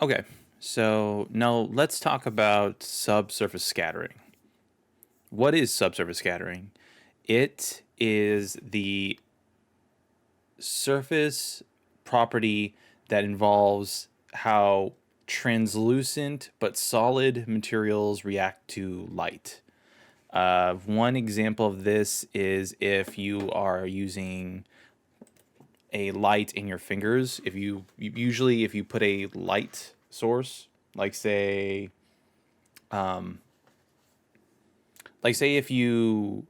Okay, so now let's talk about subsurface scattering. What is subsurface scattering? It is the surface property that involves how translucent but solid materials react to light. One example of this is if you are using a light in your fingers. Usually if you put a light source, like say if you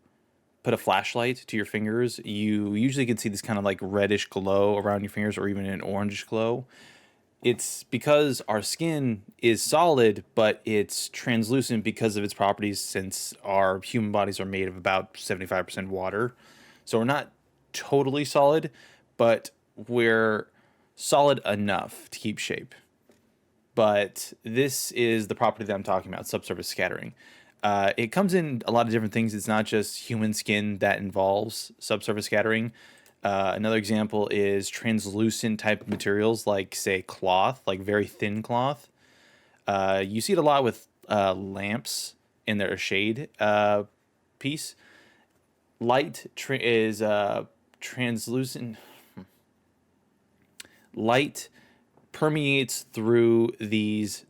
put a flashlight to your fingers, you usually can see this kind of like reddish glow around your fingers or even an orangish glow. It's because our skin is solid, but it's translucent because of its properties since our human bodies are made of about 75% water. So we're not totally solid, but we're solid enough to keep shape. But this is the property that I'm talking about, subsurface scattering. It comes in a lot of different things. It's not just human skin that involves subsurface scattering. Another example is translucent type of materials, like say cloth, like very thin cloth. You see it a lot with lamps in their shade piece. Is translucent. Light permeates through these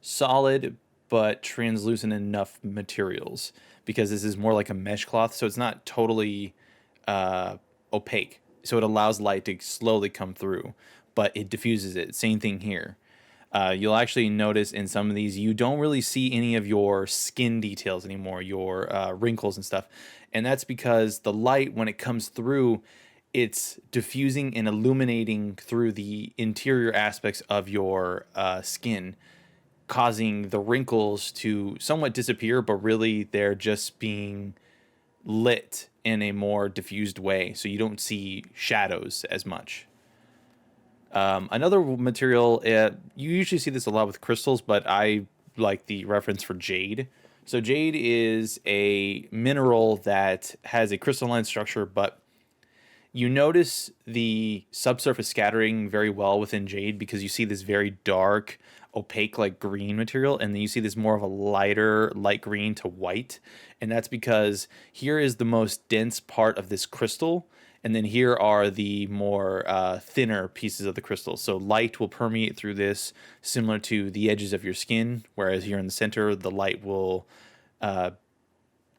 solid but translucent enough materials because this is more like a mesh cloth, so it's not totally uh, opaque. So it allows light to slowly come through, but it diffuses it. Same thing here. You'll actually notice in some of these, you don't really see any of your skin details anymore, your wrinkles and stuff. And that's because the light, when it comes through, it's diffusing and illuminating through the interior aspects of your skin, causing the wrinkles to somewhat disappear, but really they're just being lit in a more diffused way. So you don't see shadows as much. Another material, you usually see this a lot with crystals, but I like the reference for jade. So, jade is a mineral that has a crystalline structure, but you notice the subsurface scattering very well within jade because you see this very dark, opaque, like green material, and then you see this more of a lighter, light green to white. And that's because here is the most dense part of this crystal, and then here are the more thinner pieces of the crystal. So light will permeate through this, similar to the edges of your skin, whereas here in the center, the light will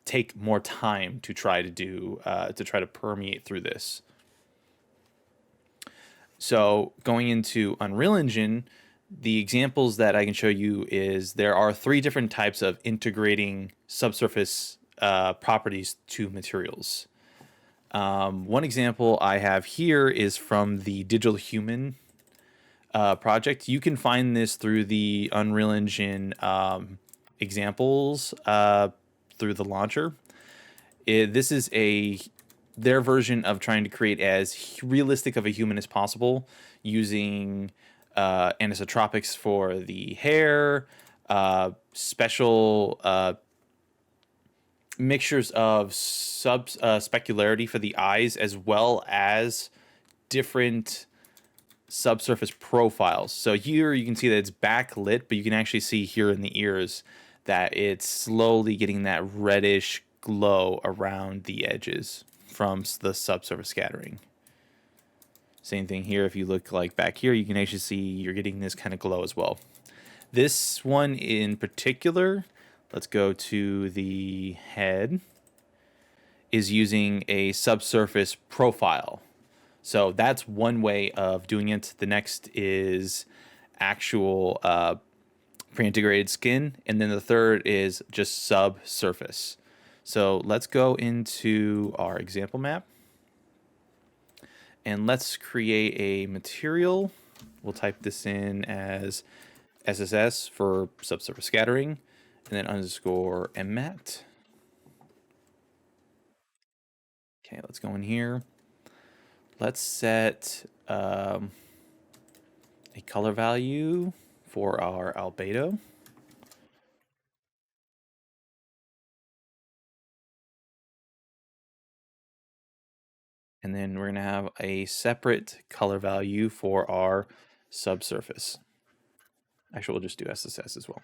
take more time to try to permeate through this. So going into Unreal Engine, the examples that I can show you is there are three different types of integrating subsurface properties to materials. One example I have here is from the Digital Human project. You can find this through the Unreal Engine examples through the launcher. This is their version of trying to create as realistic of a human as possible using anisotropics for the hair, special mixtures of specularity for the eyes, as well as different subsurface profiles. So here you can see that it's backlit, but you can actually see here in the ears that it's slowly getting that reddish glow around the edges from the subsurface scattering. Same thing here. If you look like back here, you can actually see you're getting this kind of glow as well. This one in particular, let's go to the head, is using a subsurface profile. So that's one way of doing it. The next is actual pre-integrated skin, and then the third is just subsurface. So let's go into our example map, and let's create a material. We'll type this in as SSS for subsurface scattering, and then underscore mmat. Okay, let's go in here. Let's set a color value for our albedo. And then we're going to have a separate color value for our subsurface. Actually, we'll just do SSS as well.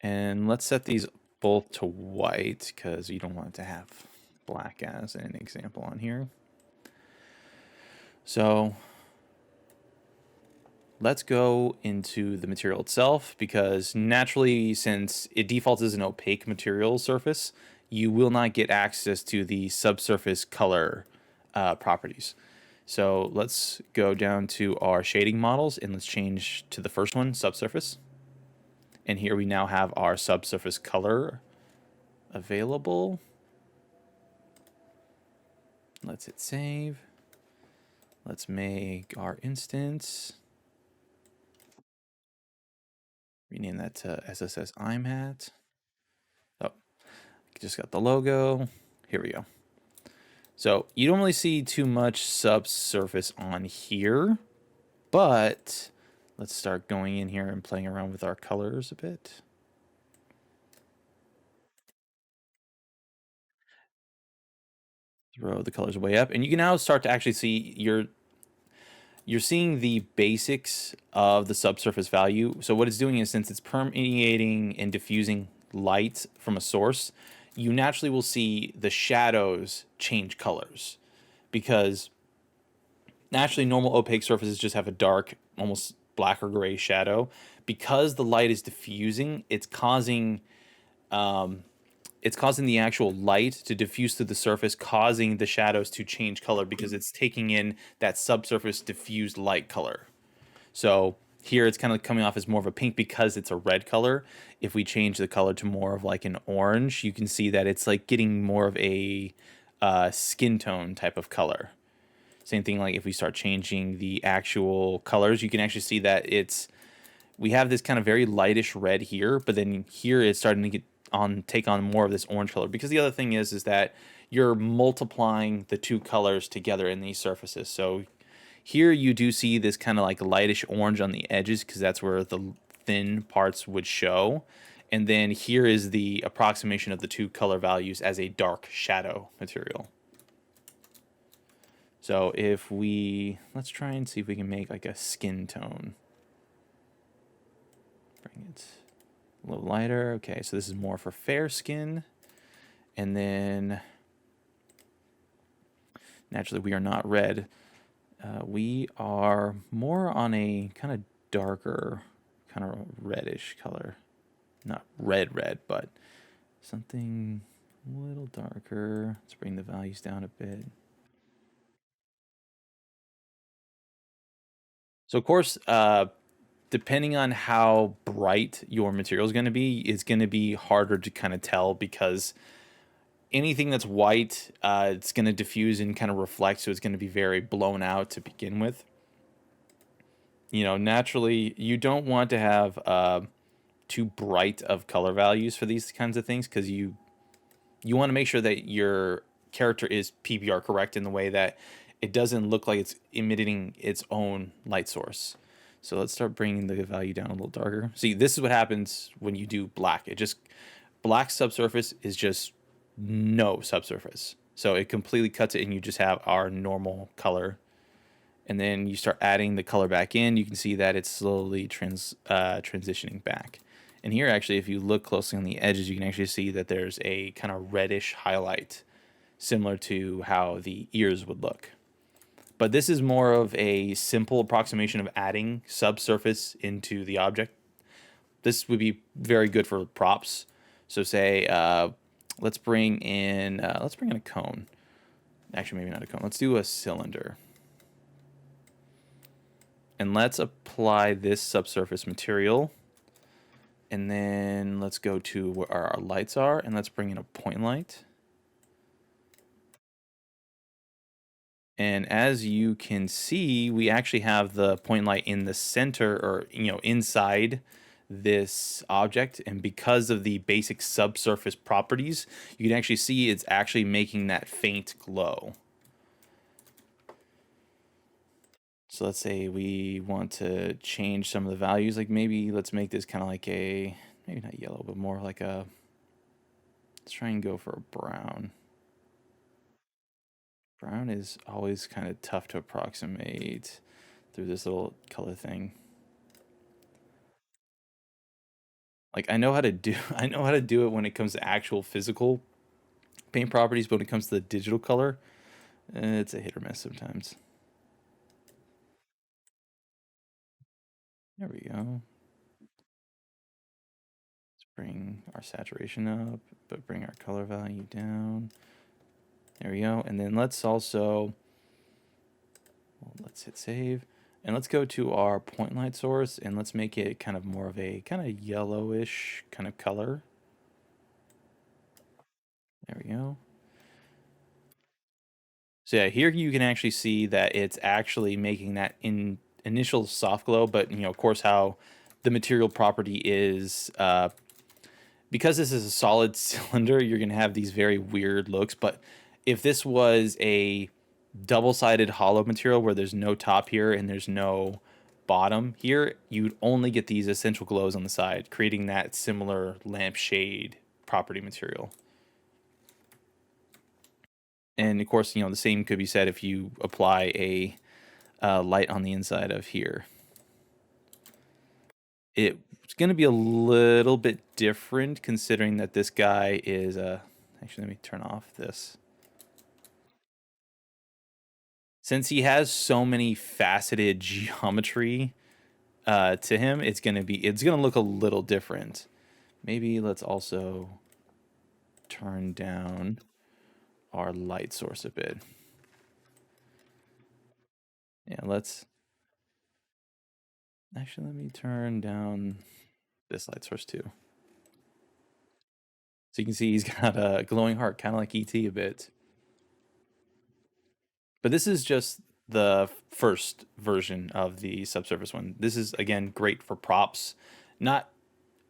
And let's set these both to white because you don't want it to have black as an example on here. So let's go into the material itself because naturally, since it defaults as an opaque material surface, you will not get access to the subsurface color properties. So let's go down to our shading models and let's change to the first one, subsurface. And here we now have our subsurface color available. Let's hit save. Let's make our instance. Rename that to SSS IMAT. Oh, just got the logo. Here we go. So you don't really see too much subsurface on here, but let's start going in here and playing around with our colors a bit. Throw the colors way up, and you can now start to actually see you're seeing the basics of the subsurface value. So what it's doing is, since it's permeating and diffusing light from a source, you naturally will see the shadows change colors, because naturally normal opaque surfaces just have a dark, almost black or gray shadow. Because the light is diffusing, it's causing the actual light to diffuse through the surface, causing the shadows to change color because it's taking in that subsurface diffused light color. So here it's kind of coming off as more of a pink because it's a red color. If we change the color to more of like an orange, you can see that it's like getting more of a skin tone type of color. Same thing, like if we start changing the actual colors, you can actually see that we have this kind of very lightish red here, but then here it's starting to take on more of this orange color. Because the other thing is that you're multiplying the two colors together in these surfaces. So here you do see this kind of like lightish orange on the edges because that's where the thin parts would show. And then here is the approximation of the two color values as a dark shadow material. So if let's try and see if we can make like a skin tone. Bring it a little lighter. Okay, so this is more for fair skin. And then naturally we are not red. We are more on a kind of darker, kind of reddish color. Not red, but something a little darker. Let's bring the values down a bit. So of course, depending on how bright your material is going to be, it's going to be harder to kind of tell because anything that's white, it's going to diffuse and kind of reflect, so it's going to be very blown out to begin with. Naturally, you don't want to have too bright of color values for these kinds of things because you want to make sure that your character is PBR correct in the way that it doesn't look like it's emitting its own light source. So let's start bringing the value down a little darker. See, this is what happens when you do black. Black subsurface is just no subsurface. So it completely cuts it and you just have our normal color. And then you start adding the color back in, you can see that it's slowly transitioning back. And here, actually, if you look closely on the edges, you can actually see that there's a kind of reddish highlight, similar to how the ears would look. But this is more of a simple approximation of adding subsurface into the object. This would be very good for props. So say, let's bring in a cone. Actually, maybe not a cone. Let's do a cylinder. And let's apply this subsurface material. And then let's go to where our lights are, and let's bring in a point light. And as you can see, we actually have the point light in the center, or inside this object. And because of the basic subsurface properties, you can actually see it's actually making that faint glow. So let's say we want to change some of the values. Like maybe let's make this kind of like maybe not yellow, but more like let's try and go for a brown. Brown is always kind of tough to approximate. through this little color thing. Like I know how to do I know how to do it when it comes to actual physical paint properties, but when it comes to the digital color, it's a hit or miss sometimes. There we go. Let's bring our saturation up, but bring our color value down. There we go. And then let's also, well, let's hit save. And let's go to our point light source and let's make it kind of more of a kind of yellowish kind of color. There we go. So yeah, here you can actually see that it's actually making that initial soft glow, but of course how the material property is, because this is a solid cylinder, you're going to have these very weird looks. But if this was a double-sided hollow material where there's no top here and there's no bottom here, you'd only get these essential glows on the side, creating that similar lampshade property material. And of course, the same could be said if you apply a light on the inside of here. It's going to be a little bit different considering that this guy is actually, let me turn off this. Since he has so many faceted geometry to him, it's going to look a little different. Maybe let's also turn down our light source a bit. Yeah, actually, let me turn down this light source too. So you can see he's got a glowing heart, kind of like ET a bit. But this is just the first version of the Subsurface one. This is, again, great for props. Not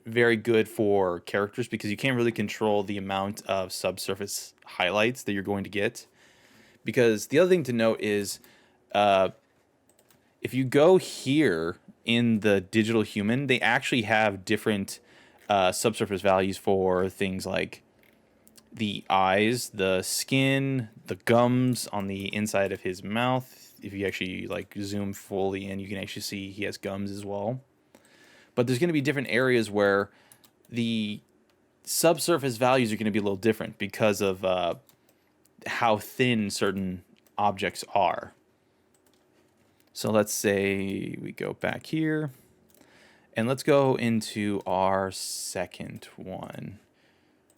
very good for characters because you can't really control the amount of subsurface highlights that you're going to get. Because the other thing to note is if you go here in the digital human, they actually have different subsurface values for things like the eyes, the skin, the gums on the inside of his mouth. If you actually like zoom fully in, you can actually see he has gums as well. But there's going to be different areas where the subsurface values are going to be a little different because of how thin certain objects are. So let's say we go back here and let's go into our second one.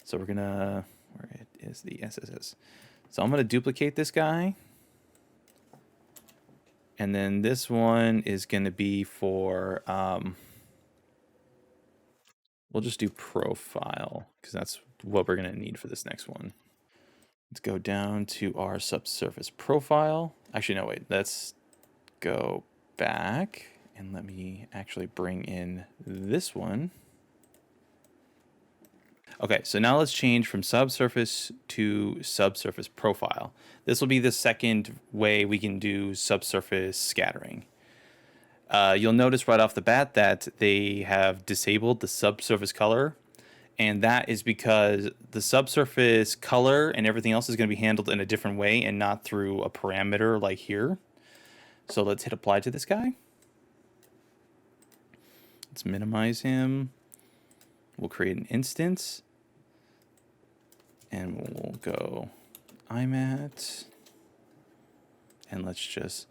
So we're gonna, where it is the SSS. So I'm gonna duplicate this guy. And then this one is gonna be for, we'll just do profile because that's what we're gonna need for this next one. Let's go down to our subsurface profile. Actually, no, wait, let's go back and let me actually bring in this one. Okay, so now let's change from subsurface to subsurface profile. This will be the second way we can do subsurface scattering. You'll notice right off the bat that they have disabled the subsurface color, and that is because the subsurface color and everything else is going to be handled in a different way and not through a parameter like here. So let's hit apply to this guy. Let's minimize him. We'll create an instance. And we'll go IMAT. And let's just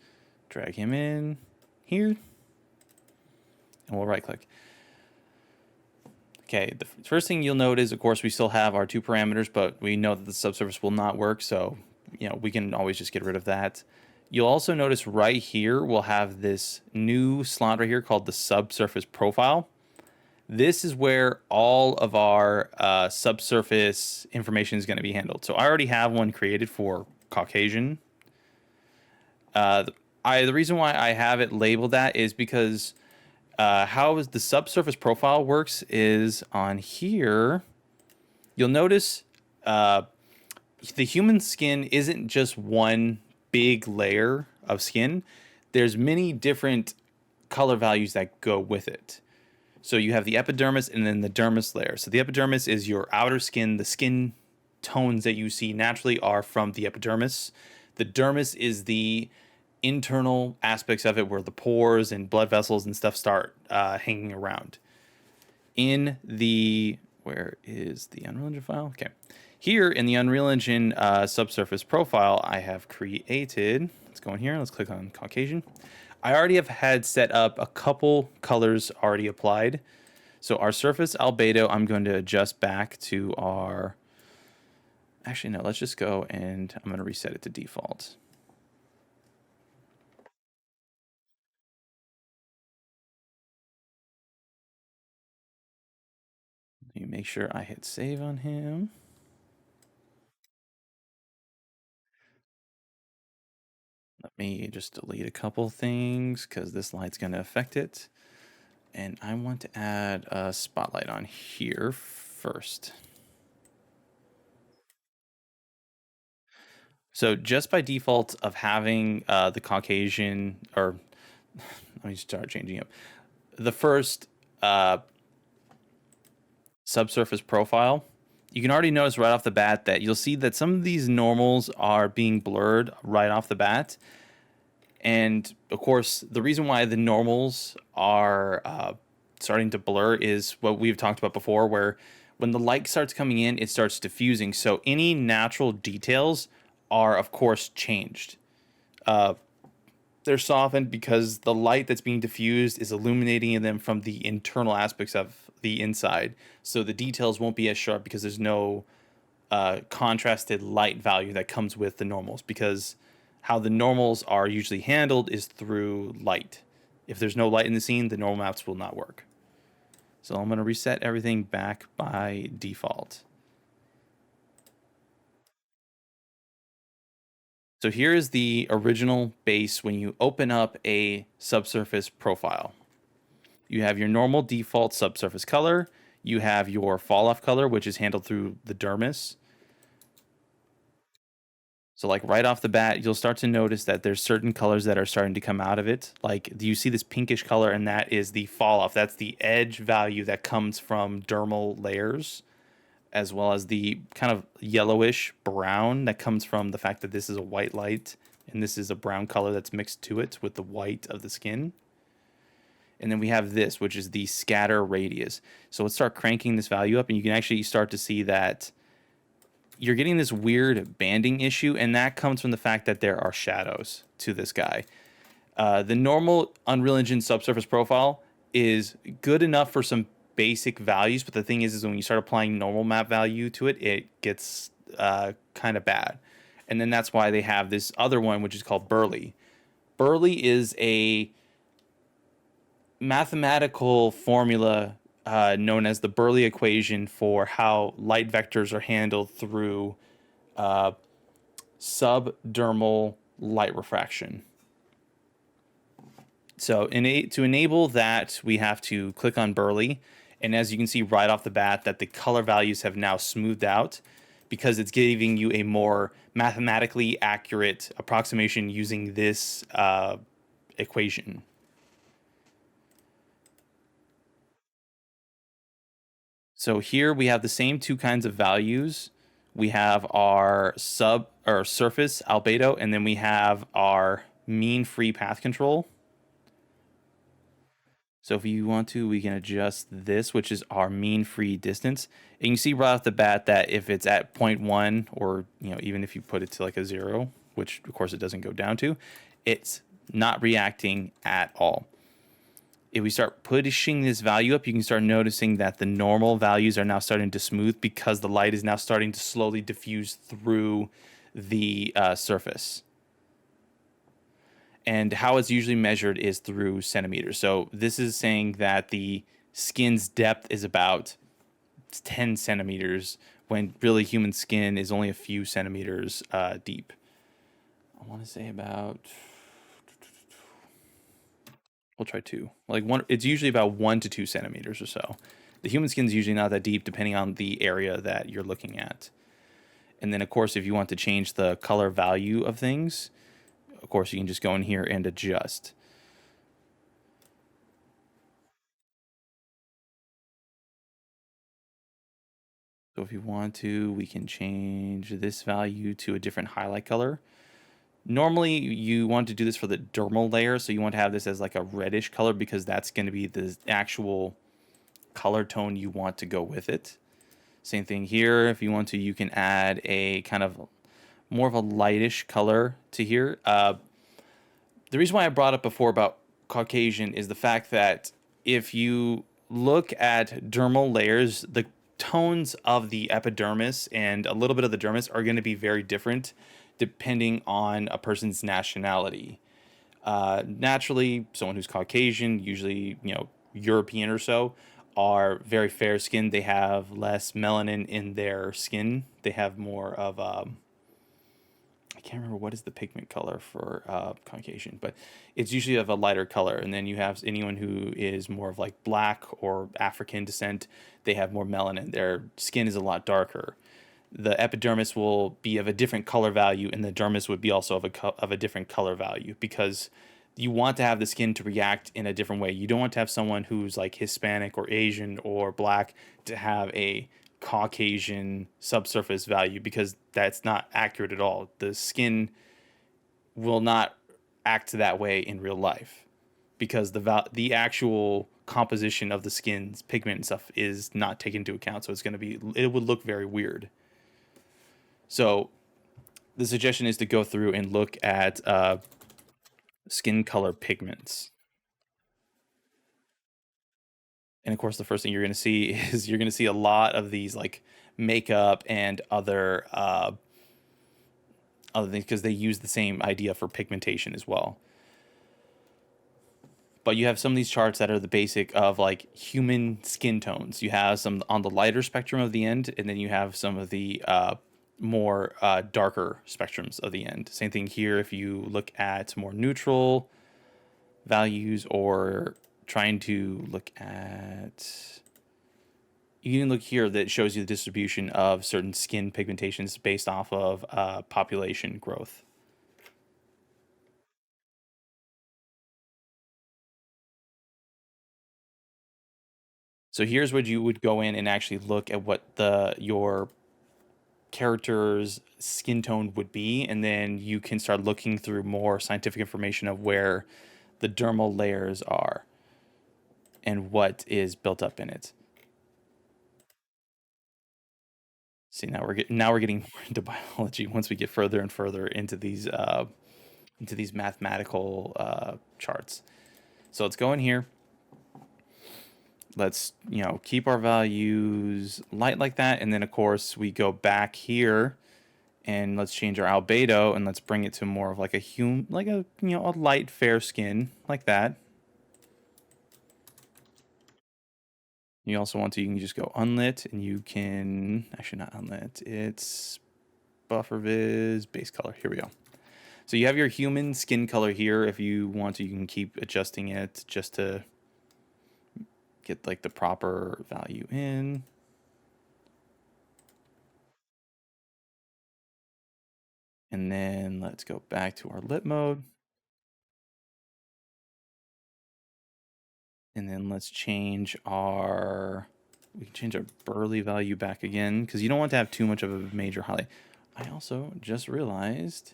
drag him in here. And we'll right click. Okay, the first thing you'll note is, of course, we still have our two parameters, but we know that the subsurface will not work. So, we can always just get rid of that. You'll also notice right here, we'll have this new slot right here called the subsurface profile. This is where all of our subsurface information is going to be handled. So I already have one created for Caucasian. The reason why I have it labeled that is because how the subsurface profile works is on here. You'll notice the human skin isn't just one big layer of skin. There's many different color values that go with it. So you have the epidermis and then the dermis layer. So the epidermis is your outer skin. The skin tones that you see naturally are from the epidermis. The dermis is the internal aspects of it where the pores and blood vessels and stuff start hanging around. In the, where is the Unreal Engine file? Okay. Here in the Unreal Engine subsurface profile, I have created, let's go in here, let's click on Caucasian. I already have had set up a couple colors already applied. So our surface albedo, I'm going to adjust back to our, actually no, let's just go and I'm going to reset it to default. Let me make sure I hit save on him. Let me just delete a couple things because this light's going to affect it. And I want to add a spotlight on here first. So just by default of having the Caucasian, or let me start changing up. The first subsurface profile, you can already notice right off the bat that you'll see that some of these normals are being blurred right off the bat. And of course, the reason why the normals are starting to blur is what we've talked about before, where when the light starts coming in, it starts diffusing. So any natural details are, of course, changed. They're softened because the light that's being diffused is illuminating them from the internal aspects of the inside. So the details won't be as sharp because there's no contrasted light value that comes with the normals, because how the normals are usually handled is through light. If there's no light in the scene, the normal maps will not work. So I'm going to reset everything back by default. So here is the original base when you open up a subsurface profile. You have your normal default subsurface color. You have your fall off color, which is handled through the dermis. So like right off the bat, you'll start to notice that there's certain colors that are starting to come out of it. Like, do you see this pinkish color? And that is the fall off. That's the edge value that comes from dermal layers, as well as the kind of yellowish brown that comes from the fact that this is a white light and this is a brown color that's mixed to it with the white of the skin. And then we have this, which is the scatter radius. So let's start cranking this value up, and you can actually start to see that you're getting this weird banding issue, and that comes from the fact that there are shadows to this guy. The normal Unreal Engine subsurface profile is good enough for some basic values, but the thing is when you start applying normal map value to it, it gets kind of bad. And then that's why they have this other one, which is called Burley. Burley is a mathematical formula known as the Burley equation for how light vectors are handled through subdermal light refraction. So to enable that, we have to click on Burley. And as you can see right off the bat that the color values have now smoothed out because it's giving you a more mathematically accurate approximation using this equation. So here we have the same two kinds of values. We have our surface albedo, and then we have our mean free path control. So if you want to, we can adjust this, which is our mean free distance. And you can see right off the bat that if it's at 0.1, or even if you put it to like a 0, which of course it doesn't go down to, it's not reacting at all. If we start pushing this value up, you can start noticing that the normal values are now starting to smooth because the light is now starting to slowly diffuse through the surface. And how it's usually measured is through centimeters. So this is saying that the skin's depth is about 10 centimeters when really human skin is only a few centimeters deep. I want to say about, we'll try 2. Like one, it's usually about 1 to 2 centimeters or so. The human skin is usually not that deep depending on the area that you're looking at. And then of course, if you want to change the color value of things, of course, you can just go in here and adjust. So if you want to, we can change this value to a different highlight color. Normally, you want to do this for the dermal layer, so you want to have this as like a reddish color because that's going to be the actual color tone you want to go with it. Same thing here. If you want to, you can add a kind of more of a lightish color to here. The reason why I brought up before about Caucasian is the fact that if you look at dermal layers, the tones of the epidermis and a little bit of the dermis are going to be very different depending on a person's nationality. Naturally, someone who's Caucasian, usually European or so, are very fair skinned. They have less melanin in their skin. They have more of I can't remember what is the pigment color for Caucasian, but it's usually of a lighter color. And then you have anyone who is more of like black or African descent. They have more melanin. Their skin is a lot darker. The epidermis will be of a different color value, and the dermis would be also of a different color value because you want to have the skin to react in a different way. You don't want to have someone who's like Hispanic or Asian or black to have a Caucasian subsurface value because that's not accurate at all. The skin will not act that way in real life because the actual composition of the skin's pigment and stuff is not taken into account. So it would look very weird. So the suggestion is to go through and look at skin color pigments. And of course, the first thing you're going to see is you're going to see a lot of these like makeup and other things because they use the same idea for pigmentation as well. But you have some of these charts that are the basic of like human skin tones. You have some on the lighter spectrum of the end, and then you have some of the more darker spectrums of the end. Same thing here if you look at more neutral values or trying to look at. You can look here that shows you the distribution of certain skin pigmentations based off of population growth. So here's what you would go in and actually look at what your character's skin tone would be, and then you can start looking through more scientific information of where the dermal layers are and what is built up in it. See, now we're getting more into biology once we get further and further into these mathematical charts. So let's go in here. Let's keep our values light like that, and then of course we go back here and let's change our albedo and let's bring it to more of like a light fair skin like that. You also you can just go unlit, and you can actually not unlit, it's buffer viz base color. Here we go. So you have your human skin color here. If you want to, you can keep adjusting it just to get like the proper value in. And then let's go back to our lit mode. And then let's change we can change our burly value back again because you don't want to have too much of a major highlight. I also just realized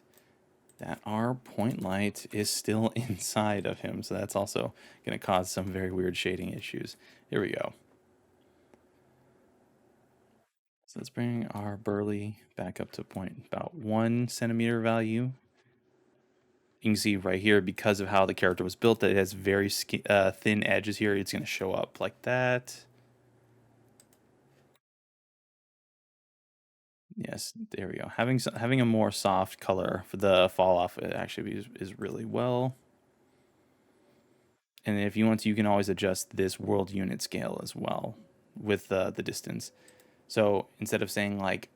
that our point light is still inside of him, so that's also going to cause some very weird shading issues. Here we go. So let's bring our burly back up to about 1 centimeter value. You can see right here, because of how the character was built, that it has very thin edges here. It's going to show up like that. Yes, there we go. Having a more soft color for the fall off it actually is really well. And if you want to, you can always adjust this world unit scale as well with the distance. So instead of saying like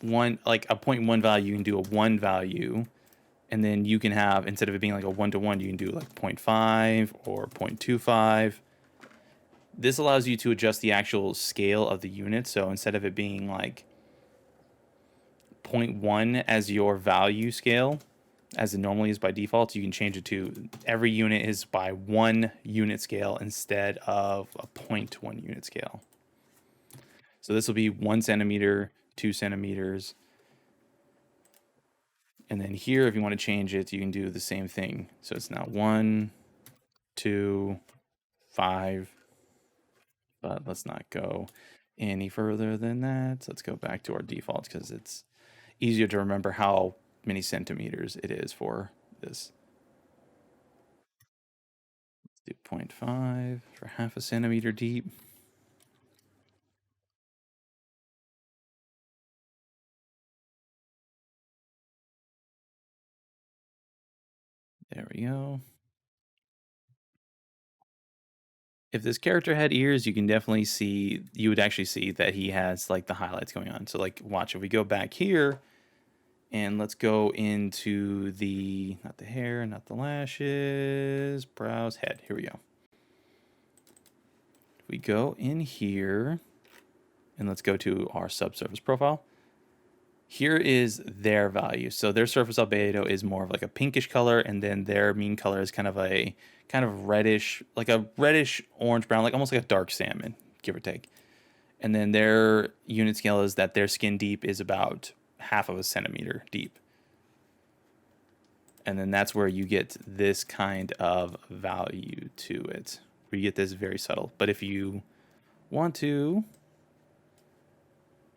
a 0.1 value, you can do a 1 value, and then you can have, instead of it being like a 1-to-1, you can do like 0.5 or 0.25. This allows you to adjust the actual scale of the unit. So instead of it being like 0.1 as your value scale, as it normally is by default, you can change it to every unit is by 1 unit scale instead of a 0.1 unit scale. So this will be 1 centimeter, 2 centimeters. And then here, if you want to change it, you can do the same thing. So it's now 1, 2, 5, but let's not go any further than that. Let's go back to our defaults because it's easier to remember how many centimeters it is for this. Let's do 0.5 for half a centimeter deep. There we go. If this character had ears, you can definitely see, you would actually see that he has like the highlights going on. So like watch, if we go back here and let's go into the, not the hair, not the lashes, brows, head. Here we go. If we go in here and let's go to our subsurface profile. Here is their value. So their surface albedo is more of like a pinkish color, and then their mean color is kind of reddish, like a reddish orange brown, like almost like a dark salmon, give or take. And then their unit scale is that their skin deep is about half of a centimeter deep. And then that's where you get this kind of value to it, where you get this very subtle. But if you want to,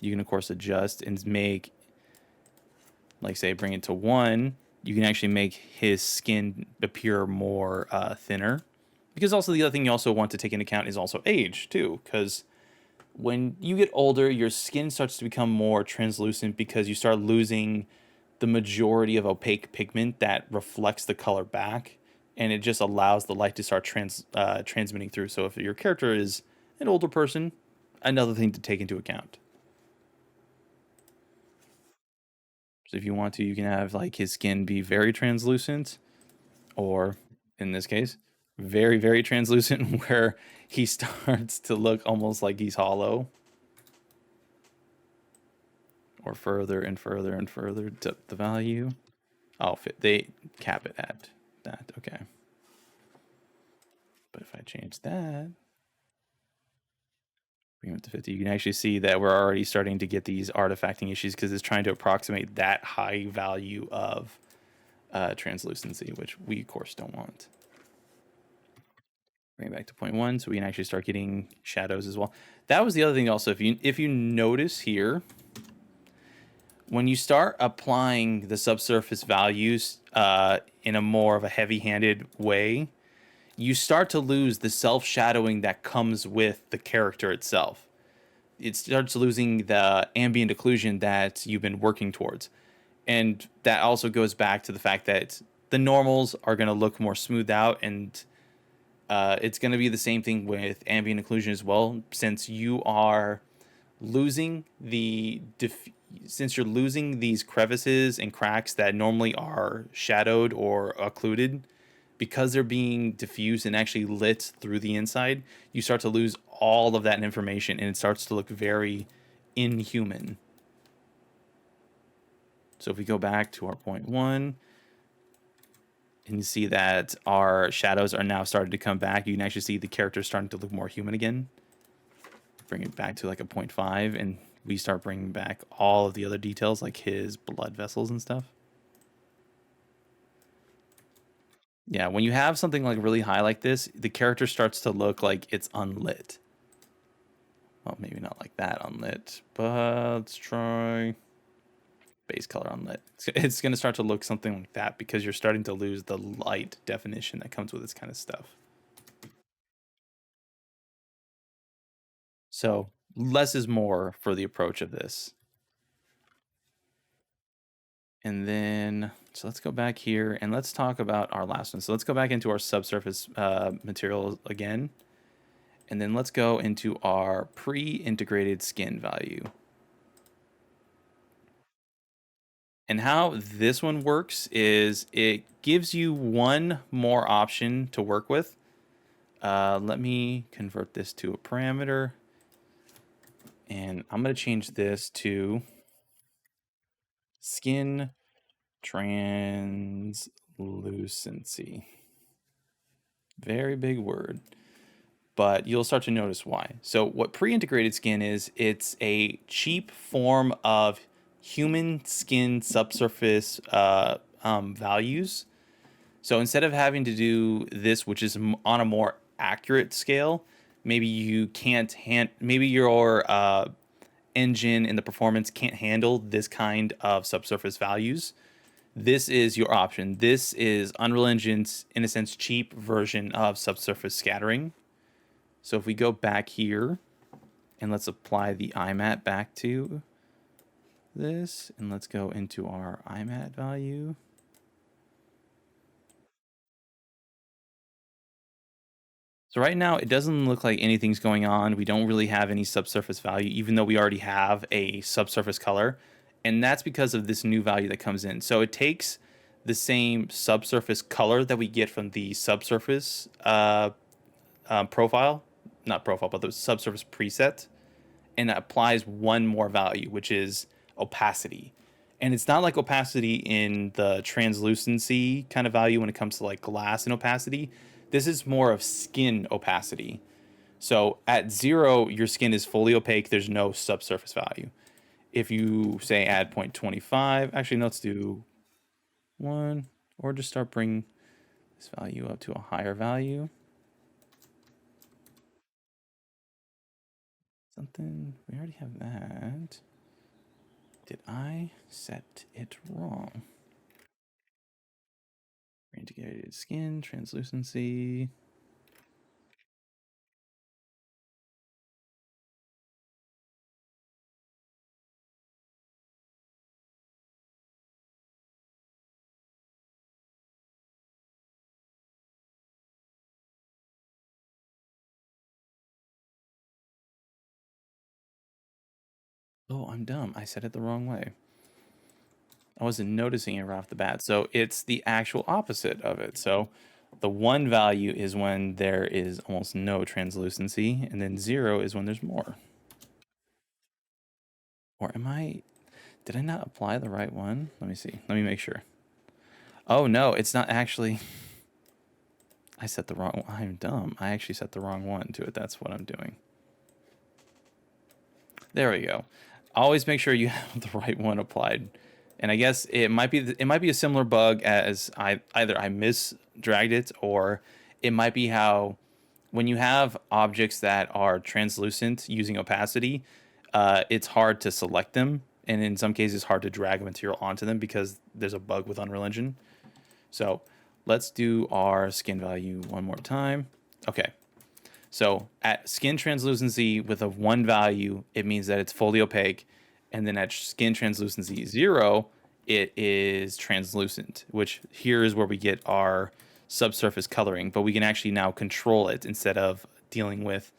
you can of course adjust and make, like say, bring it to 1, you can actually make his skin appear more thinner. Because also the other thing you also want to take into account is also age too, because when you get older, your skin starts to become more translucent because you start losing the majority of opaque pigment that reflects the color back, and it just allows the light to start transmitting through. So if your character is an older person, another thing to take into account. So if you want to, you can have like his skin be very translucent, or in this case, very, very translucent, where he starts to look almost like he's hollow. Or further and further and further to the value. Oh, they cap it at that. Okay. But if I change that, bring it to 50, you can actually see that we're already starting to get these artifacting issues because it's trying to approximate that high value of translucency, which we, of course, don't want. Bring it back to 0.1 so we can actually start getting shadows as well. That was the other thing also. If you notice here, when you start applying the subsurface values in a more of a heavy-handed way, you start to lose the self-shadowing that comes with the character itself. It starts losing the ambient occlusion that you've been working towards. And that also goes back to the fact that the normals are going to look more smoothed out, and it's going to be the same thing with ambient occlusion as well, since you are losing since you're losing these crevices and cracks that normally are shadowed or occluded, because they're being diffused and actually lit through the inside, you start to lose all of that information and it starts to look very inhuman. So if we go back to our 0.1 and you see that our shadows are now starting to come back, you can actually see the character starting to look more human again. Bring it back to like a 0.5 and we start bringing back all of the other details like his blood vessels and stuff. Yeah, when you have something like really high like this, the character starts to look like it's unlit. Well, maybe not like that unlit, but let's try base color unlit. It's going to start to look something like that because you're starting to lose the light definition that comes with this kind of stuff. So less is more for the approach of this. And then, so let's go back here and let's talk about our last one. So let's go back into our subsurface material again. And then let's go into our pre-integrated skin value. And how this one works is it gives you one more option to work with. Let me convert this to a parameter. And I'm going to change this to skin translucency. Very big word, but you'll start to notice why. So what pre-integrated skin is, it's a cheap form of human skin subsurface values. So instead of having to do this, which is on a more accurate scale, maybe you can't maybe your engine and the performance can't handle this kind of subsurface values. This is your option. This is Unreal Engine's, in a sense, cheap version of subsurface scattering. So if we go back here and let's apply the IMAT back to this, and let's go into our IMAT value. So right now it doesn't look like anything's going on. We don't really have any subsurface value, even though we already have a subsurface color. And that's because of this new value that comes in. So it takes the same subsurface color that we get from the subsurface profile, not profile, but the subsurface preset, and applies one more value, which is opacity. And it's not like opacity in the translucency kind of value when it comes to like glass and opacity. This is more of skin opacity. So at 0, your skin is fully opaque. There's no subsurface value. If you say add 0.25, actually, no, let's do 1, or just start bringing this value up to a higher value. Something, we already have that. Did I set it wrong? Integrated skin, translucency. Oh, I'm dumb. I said it the wrong way. I wasn't noticing it right off the bat. So it's the actual opposite of it. So the 1 value is when there is almost no translucency, and then 0 is when there's more. Or did I not apply the right one? Let me see. Let me make sure. Oh, no, it's not actually. I set the wrong one. I'm dumb. I actually set the wrong one to it. That's what I'm doing. There we go. Always make sure you have the right one applied. And I guess it might be a similar bug as either I misdragged it, or it might be how when you have objects that are translucent using opacity, it's hard to select them, and in some cases hard to drag a material onto them because there's a bug with Unreal Engine. So let's do our skin value one more time. Okay. So at skin translucency with a 1 value, it means that it's fully opaque. And then at skin translucency 0, it is translucent, which here is where we get our subsurface coloring. But we can actually now control it instead of dealing with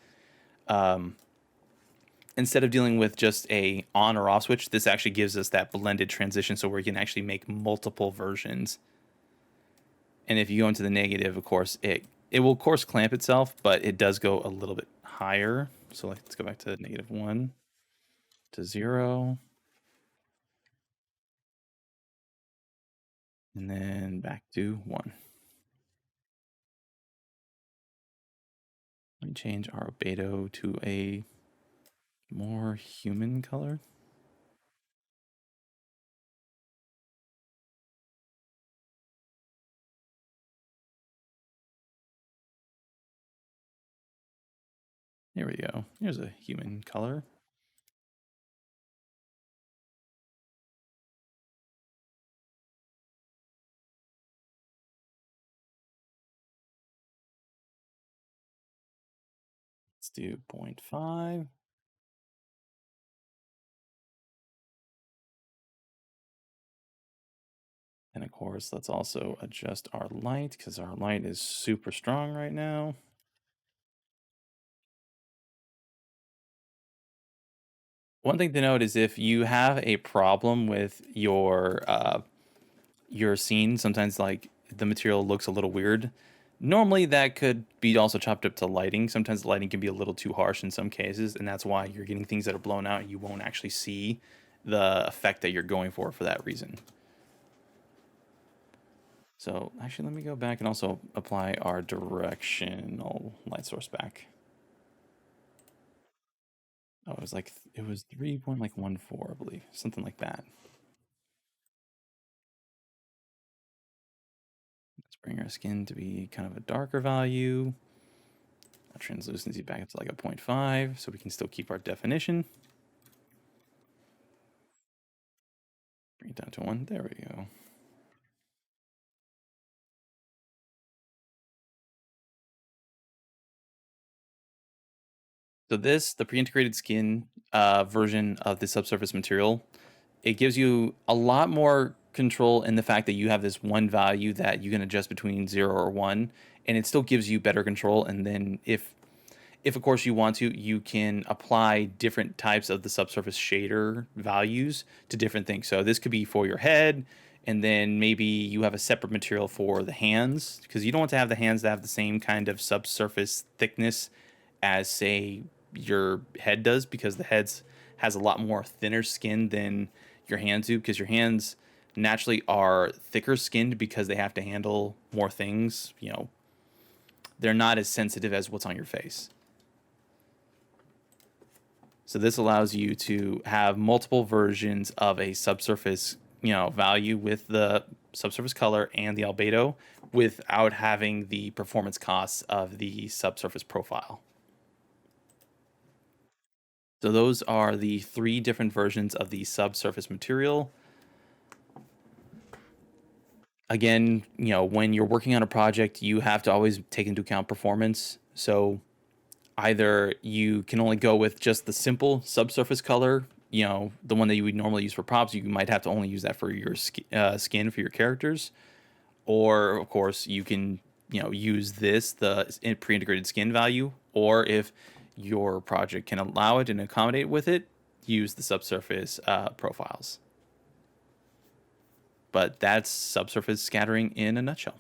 just a on or off switch. This actually gives us that blended transition, so we can actually make multiple versions. And if you go into the negative, of course, it will, of course, clamp itself, but it does go a little bit higher. So let's go back to -1 to 0, and then back to 1. Let me change our albedo to a more human color. There we go. Here's a human color. Let's do 0.5. And of course, let's also adjust our light because our light is super strong right now. One thing to note is if you have a problem with your scene, sometimes like the material looks a little weird. Normally that could be also chopped up to lighting. Sometimes the lighting can be a little too harsh in some cases, and that's why you're getting things that are blown out and you won't actually see the effect that you're going for that reason. So actually, let me go back and also apply our directional light source back. Oh, it was like it was 3.14, I believe, something like that. Let's bring our skin to be kind of a darker value. Our translucency back up to like a 0.5, so we can still keep our definition. Bring it down to 1. There we go. So this, the pre-integrated skin version of the subsurface material, it gives you a lot more control in the fact that you have this one value that you can adjust between 0 or 1, and it still gives you better control. And then if of course you want to, you can apply different types of the subsurface shader values to different things. So this could be for your head, and then maybe you have a separate material for the hands, because you don't want to have the hands that have the same kind of subsurface thickness as, say, your head does, because the head's has a lot more thinner skin than your hands do, because your hands naturally are thicker skinned because they have to handle more things. They're not as sensitive as what's on your face. So this allows you to have multiple versions of a subsurface, value with the subsurface color and the albedo without having the performance costs of the subsurface profile. So those are the 3 different versions of the subsurface material. Again, when you're working on a project, you have to always take into account performance. So either you can only go with just the simple subsurface color, the one that you would normally use for props. You might have to only use that for your skin for your characters, or of course you can use the pre-integrated skin value, or if your project can allow it and accommodate with it, use the subsurface profiles. But that's subsurface scattering in a nutshell.